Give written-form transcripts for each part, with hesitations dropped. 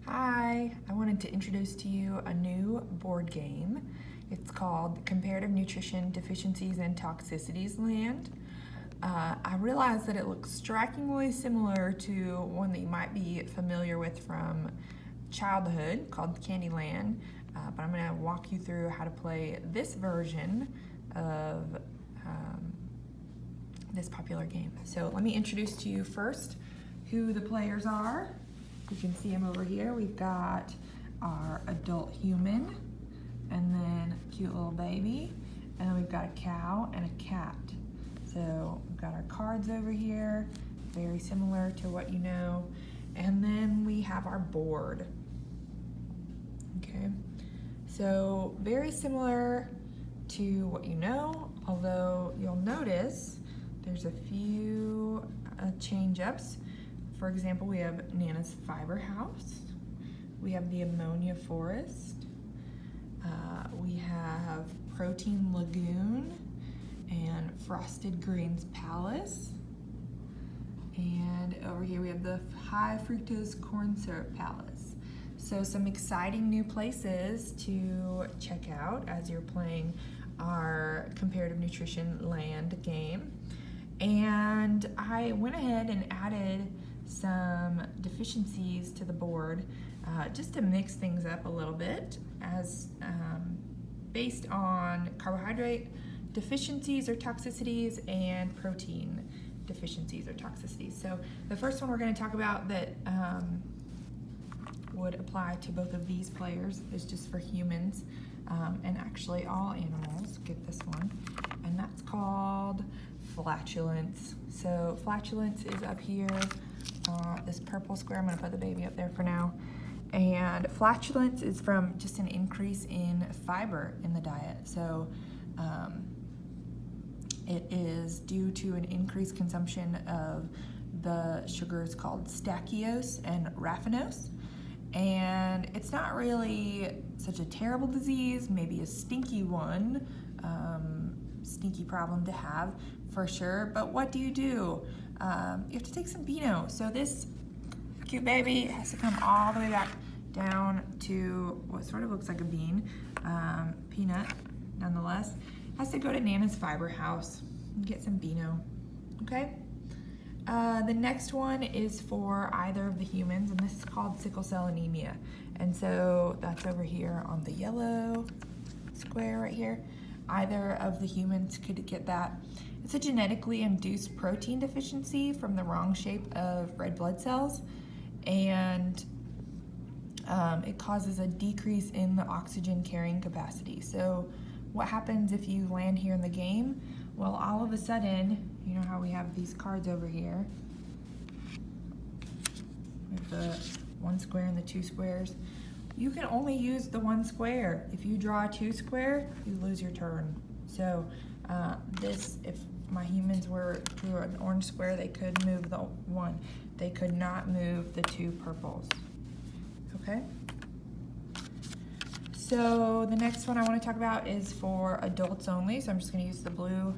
Hi, I wanted to introduce to you a new board game. It's called Comparative Nutrition Deficiencies and Toxicities Land. I realize that it looks strikingly similar to one that you might be familiar with from childhood called Candyland, but I'm going to walk you through how to play this version of this popular game. So let me introduce to you first who the players are. You can see them over here. We've got our adult human, and then a cute little baby, and then we've got a cow and a cat. So we've got our cards over here, very similar to what you know, and then we have our board. Okay, so very similar to what you know, although you'll notice there's a few change-ups. For example, we have Nana's Fiber House, we have the Ammonia Forest, we have Protein Lagoon, and Frosted Greens Palace, and over here we have the High Fructose Corn Syrup Palace. So some exciting new places to check out as you're playing our Comparative Nutrition Land game. And I went ahead and added some deficiencies to the board just to mix things up a little bit as based on carbohydrate deficiencies or toxicities and protein deficiencies or toxicities. So the first one we're going to talk about that would apply to both of these players is just for humans and actually all animals get this one, and that's called flatulence. So flatulence is up here, this purple square. I'm going to put the baby up there for now. And flatulence is from just an increase in fiber in the diet. So it is due to an increased consumption of the sugars called stachyose and raffinose. And it's not really such a terrible disease, maybe a stinky one, stinky problem to have for sure. But what do? You have to take some Beano. So this cute baby has to come all the way back down to what sort of looks like a bean, peanut nonetheless. Has to go to Nana's Fiber House and get some Beano, okay? The next one is for either of the humans, and this is called sickle cell anemia. And so that's over here on the yellow square right here. Either of the humans could get that. It's a genetically induced protein deficiency from the wrong shape of red blood cells, and it causes a decrease in the oxygen carrying capacity. So what happens if you land here in the game? Well, all of a sudden, you know how we have these cards over here with the one square and the two squares. You can only use the one square. If you draw a two square, you lose your turn. So if my humans were drew an orange square, they could move the one. They could not move the two purples, okay? So the next one I want to talk about is for adults only. So I'm just going to use the blue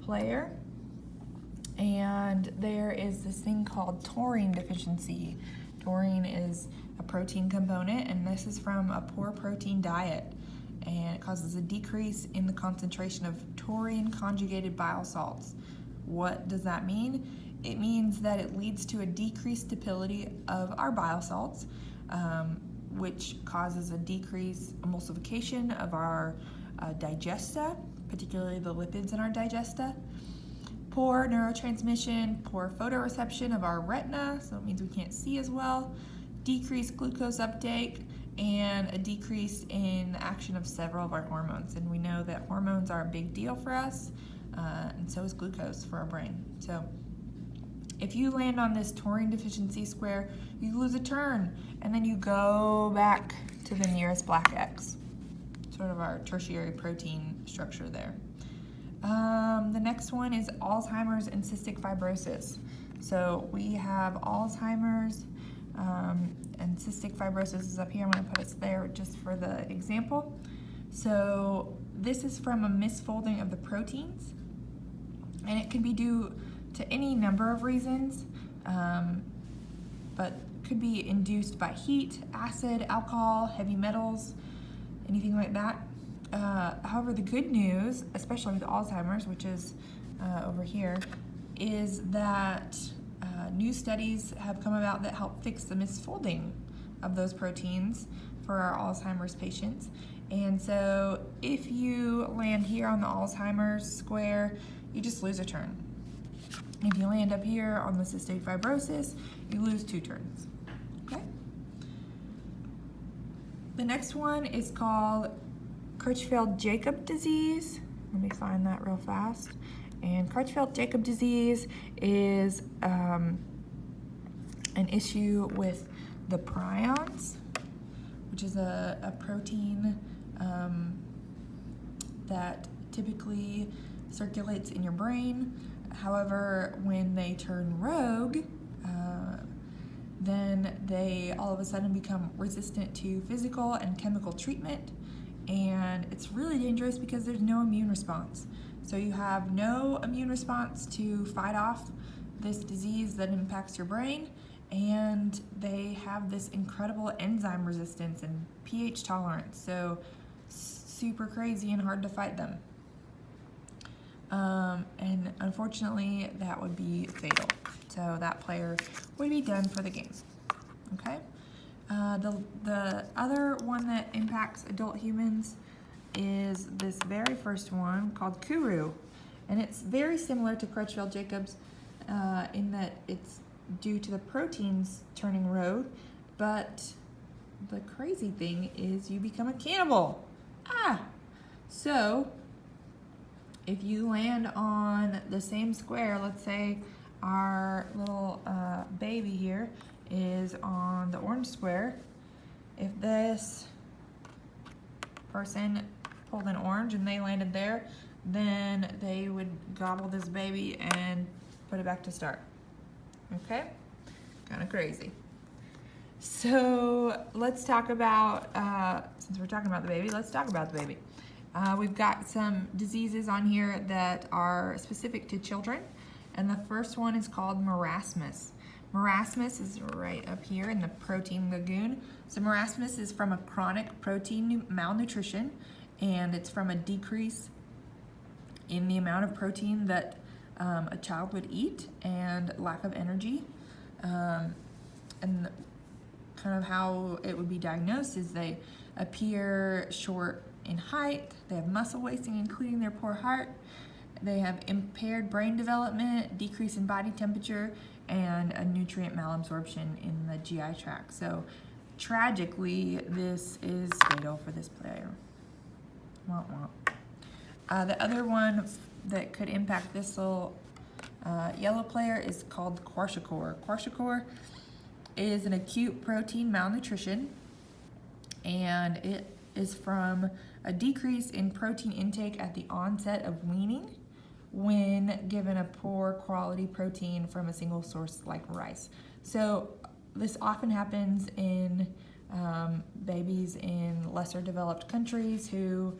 player. And there is this thing called taurine deficiency. Taurine is a protein component, and this is from a poor protein diet. And it causes a decrease in the concentration of taurine conjugated bile salts. What does that mean? It means that it leads to a decreased stability of our bile salts, which causes a decreased emulsification of our digesta, particularly the lipids in our digesta. Poor neurotransmission, poor photoreception of our retina, so it means we can't see as well. Decreased glucose uptake, and a decrease in the action of several of our hormones. And we know that hormones are a big deal for us, and so is glucose for our brain. So if you land on this taurine deficiency square, you lose a turn, and then you go back to the nearest black X, sort of our tertiary protein structure there. The next one is Alzheimer's and cystic fibrosis. So we have Alzheimer's and cystic fibrosis is up here. I'm going to put it there just for the example. So this is from a misfolding of the proteins, and it can be due to any number of reasons, but could be induced by heat, acid, alcohol, heavy metals, anything like that. However, the good news, especially with Alzheimer's, which is over here, is that new studies have come about that help fix the misfolding of those proteins for our Alzheimer's patients. And so if you land here on the Alzheimer's square, you just lose a turn. If you land up here on the cystic fibrosis, you lose 2 turns. Okay? The next one is called Creutzfeldt-Jakob disease. Let me find that real fast. And Creutzfeldt-Jakob disease is an issue with the prions, which is a protein that typically circulates in your brain. However, when they turn rogue, then they all of a sudden become resistant to physical and chemical treatment, and it's really dangerous because there's no immune response. So you have no immune response to fight off this disease that impacts your brain, and they have this incredible enzyme resistance and pH tolerance, so super crazy and hard to fight them. And unfortunately, that would be fatal. So that player would be done for the game. Okay. The other one that impacts adult humans is this very first one called Kuru, and it's very similar to Creutzfeldt-Jacobs in that it's due to the proteins turning rogue, but the crazy thing is you become a cannibal. So if you land on the same square, let's say our little baby here is on the orange square, if this person pulled an orange and they landed there, then they would gobble this baby and put it back to start. Okay? Kind of crazy. So let's talk about, since we're talking about the baby, let's talk about the baby. We've got some diseases on here that are specific to children, and the first one is called marasmus. Marasmus is right up here in the protein lagoon. So marasmus is from a chronic protein malnutrition, and it's from a decrease in the amount of protein that a child would eat and lack of energy. And kind of how it would be diagnosed is they appear short in height, they have muscle wasting including their poor heart, they have impaired brain development, decrease in body temperature, and a nutrient malabsorption in the GI tract. So tragically, this is fatal for this player. Womp womp. The other one that could impact this little yellow player is called kwashiorkor. Kwashiorkor is an acute protein malnutrition, and it is from a decrease in protein intake at the onset of weaning when given a poor quality protein from a single source like rice. So this often happens in babies in lesser developed countries who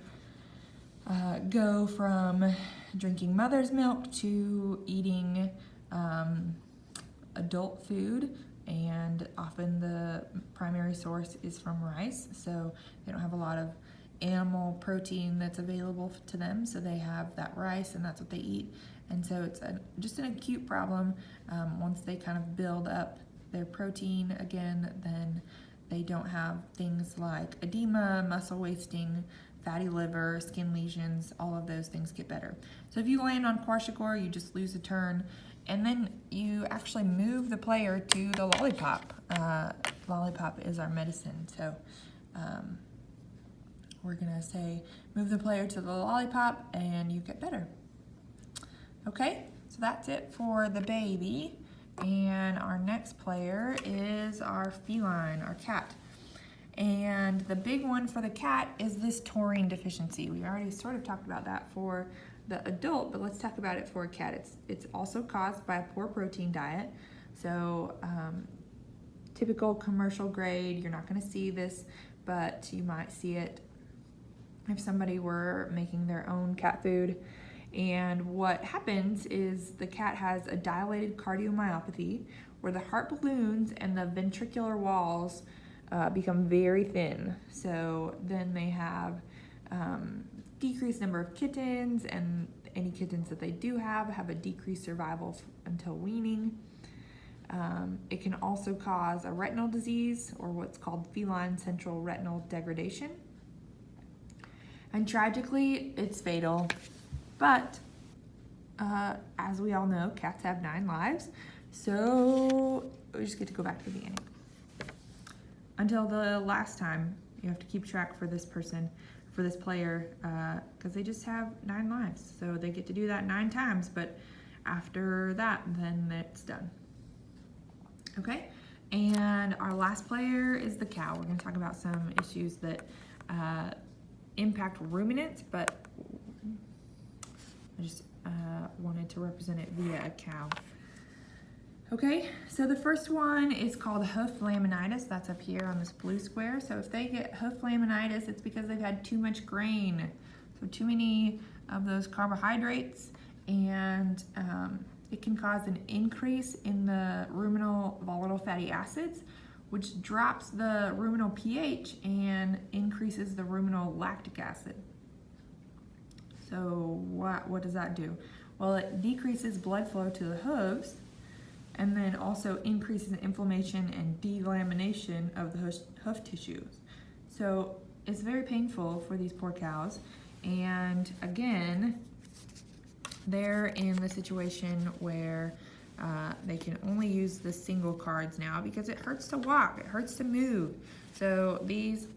go from drinking mother's milk to eating adult food, and often the primary source is from rice, so they don't have a lot of animal protein that's available to them, so they have that rice and that's what they eat. And so it's just an acute problem. Once they kind of build up their protein again, then they don't have things like edema, muscle wasting, fatty liver, skin lesions, all of those things get better. So if you land on kwashiorkor, you just lose a turn, and then you actually move the player to the lollipop. Lollipop is our medicine, so we're gonna say move the player to the lollipop and you get better. Okay, so that's it for the baby, and our next player is our feline, our cat. And the big one for the cat is this taurine deficiency. We already sort of talked about that for the adult, but let's talk about it for a cat. It's also caused by a poor protein diet. So typical commercial grade, you're not gonna see this, but you might see it if somebody were making their own cat food. And what happens is the cat has a dilated cardiomyopathy, where the heart balloons and the ventricular walls become very thin. So then they have decreased number of kittens, and any kittens that they do have a decreased survival until weaning. It can also cause a retinal disease, or what's called feline central retinal degradation. And tragically, it's fatal. But as we all know, cats have 9 lives. So we just get to go back to the beginning. Until the last time, you have to keep track for this person, for this player, because they just have 9 lives. So they get to do that 9 times, but after that, then it's done. Okay, and our last player is the cow. We're going to talk about some issues that impact ruminants, but I just wanted to represent it via a cow. Okay, so the first one is called hoof laminitis. That's up here on this blue square. So if they get hoof laminitis, it's because they've had too much grain, so too many of those carbohydrates, and it can cause an increase in the ruminal volatile fatty acids, which drops the ruminal pH and increases the ruminal lactic acid. So what does that do? Well, it decreases blood flow to the hooves, and then also increases inflammation and delamination of the hoof tissues. So it's very painful for these poor cows. And again, they're in the situation where they can only use the single cards now because it hurts to walk, it hurts to move. So these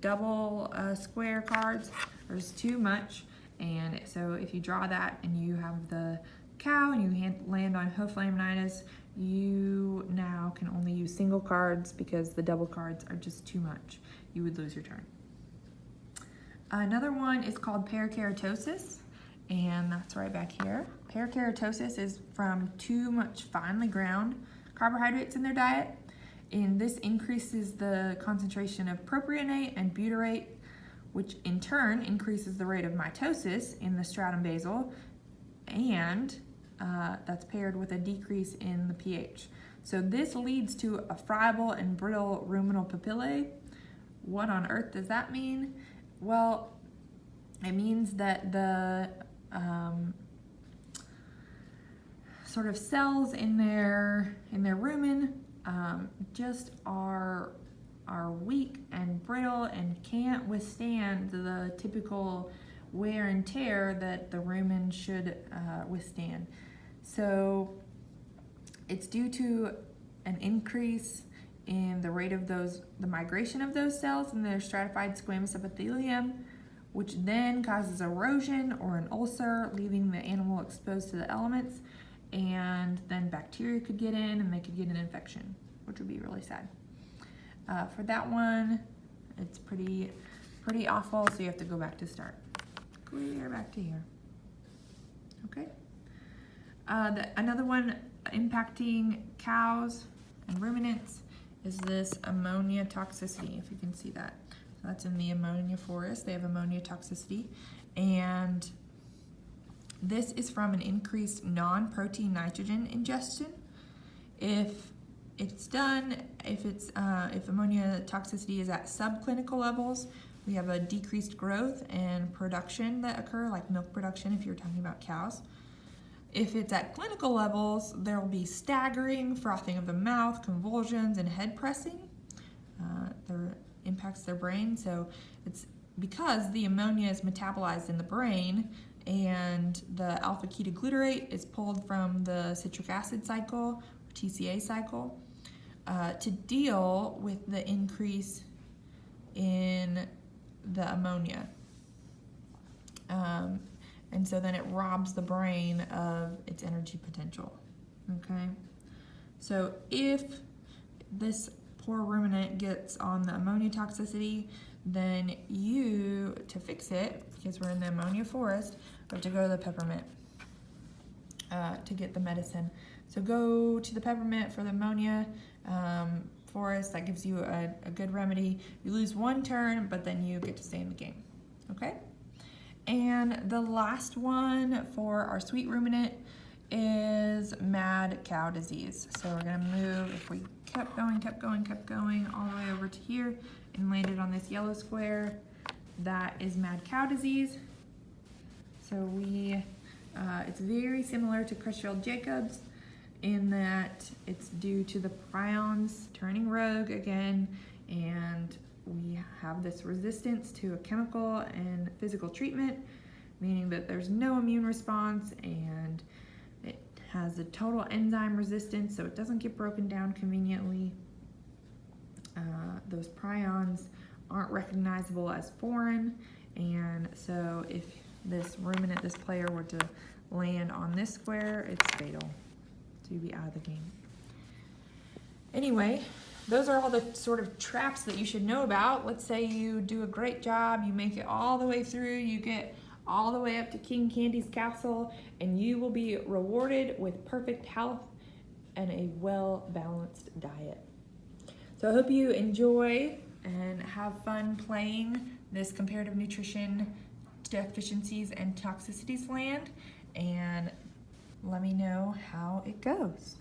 double square cards are just too much. And so if you draw that and you have the cow and you land on hoof laminitis, you now can only use single cards because the double cards are just too much. You would lose your turn. Another one is called parakeratosis, and that's right back here. Parakeratosis is from too much finely ground carbohydrates in their diet, and this increases the concentration of propionate and butyrate, which in turn increases the rate of mitosis in the stratum basal, and that's paired with a decrease in the pH. So this leads to a friable and brittle ruminal papillae. What on earth does that mean? Well, it means that the sort of cells in their rumen just are weak and brittle and can't withstand the typical wear and tear that the rumen should withstand. So it's due to an increase in the rate of the migration of those cells in their stratified squamous epithelium, which then causes erosion or an ulcer, leaving the animal exposed to the elements, and then bacteria could get in and they could get an infection, which would be really sad. For that one, it's pretty awful, so you have to go back to start. Clear back to here. Okay. Another one impacting cows and ruminants is this ammonia toxicity, if you can see that. So that's in the ammonia forest. They have ammonia toxicity, and this is from an increased non-protein nitrogen ingestion. If ammonia toxicity is at subclinical levels, we have a decreased growth and production that occur, like milk production if you're talking about cows. If it's at clinical levels, there will be staggering, frothing of the mouth, convulsions, and head pressing. There impacts their brain. So it's because the ammonia is metabolized in the brain, and the alpha ketoglutarate is pulled from the citric acid cycle, or TCA cycle, to deal with the increase in the ammonia. And so then it robs the brain of its energy potential, okay? So if this poor ruminant gets on the ammonia toxicity, then you, to fix it, because we're in the ammonia forest, have to go to the peppermint to get the medicine. So go to the peppermint for the ammonia forest. That gives you a good remedy. You lose 1 turn, but then you get to stay in the game, okay? And the last one for our sweet ruminant is mad cow disease. So we're gonna move, if we kept going all the way over to here and landed on this yellow square, that is mad cow disease. So it's very similar to Crutchfield-Jacobs in that it's due to the prions turning rogue again, and we have this resistance to a chemical and physical treatment, meaning that there's no immune response, and it has a total enzyme resistance, so it doesn't get broken down conveniently. Those prions aren't recognizable as foreign, and so if this ruminant, this player, were to land on this square, it's fatal to be out of the game. Anyway, those are all the sort of traps that you should know about. Let's say you do a great job, you make it all the way through, you get all the way up to King Candy's castle, and you will be rewarded with perfect health and a well-balanced diet. So I hope you enjoy and have fun playing this comparative nutrition deficiencies and toxicities land, and let me know how it goes.